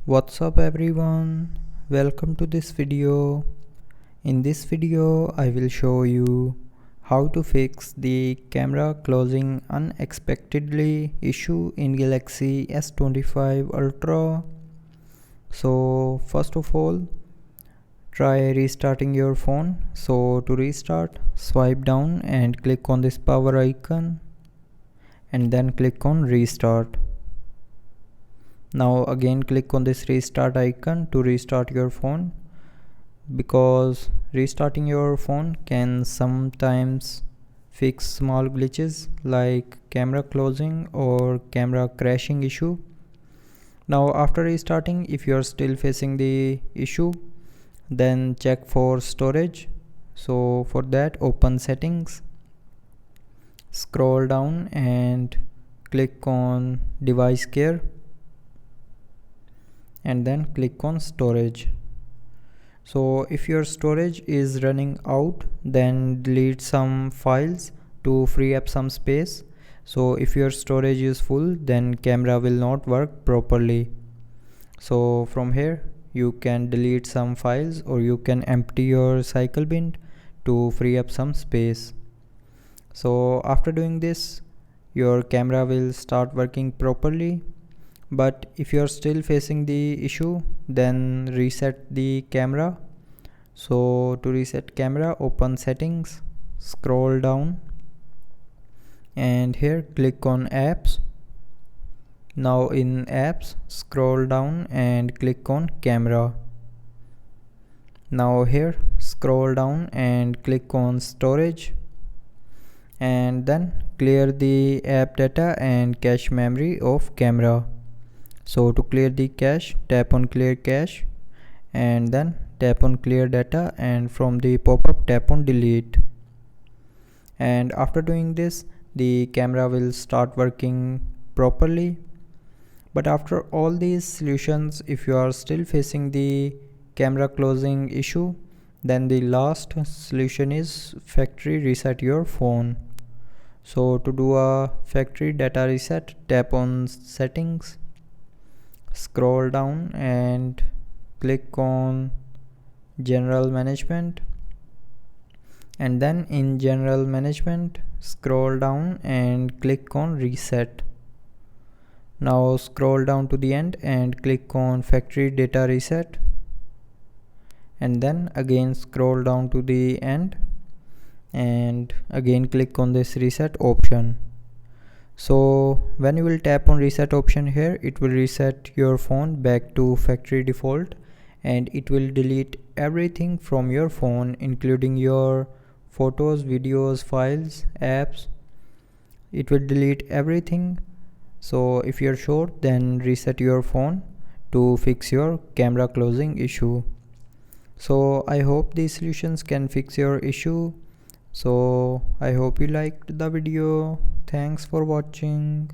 What's up everyone, welcome to this video. In this video I will show you how to fix the camera closing unexpectedly issue in Galaxy S25 Ultra. So first of all, try restarting your phone. So to restart, swipe down and click on this power icon and then click on restart. Now again click on this restart icon to restart your phone, because restarting your phone can sometimes fix small glitches like camera closing or camera crashing issue. Now after restarting, if you are still facing the issue, then check for storage. So for that, open settings, scroll down and click on device care and then click on storage. So if your storage is running out, then delete some files to free up some space. So if your storage is full, then camera will not work properly. So from here you can delete some files or you can empty your cycle bin to free up some space. So after doing this, your camera will start working properly. But if you are still facing the issue, then reset the camera. So to reset camera, open settings, scroll down and here click on apps. Now in apps, scroll down and click on camera. Now here scroll down and click on storage and then clear the app data and cache memory of camera. So to clear the cache, tap on clear cache and then tap on clear data, and from the pop-up tap on delete. And after doing this, the camera will start working properly. But after all these solutions, if you are still facing the camera closing issue, then the last solution is factory reset your phone. So to do a factory data reset, tap on settings, scroll down and click on general management, and then in general management scroll down and click on reset. Now scroll down to the end and click on factory data reset, and then again scroll down to the end and again click on this reset option. So when you will tap on reset option here, it will reset your phone back to factory default and it will delete everything from your phone, including your photos, videos, files, apps. It will delete everything. So if you're sure, then reset your phone to fix your camera closing issue. So I hope these solutions can fix your issue. So I hope you liked the video. Thanks for watching.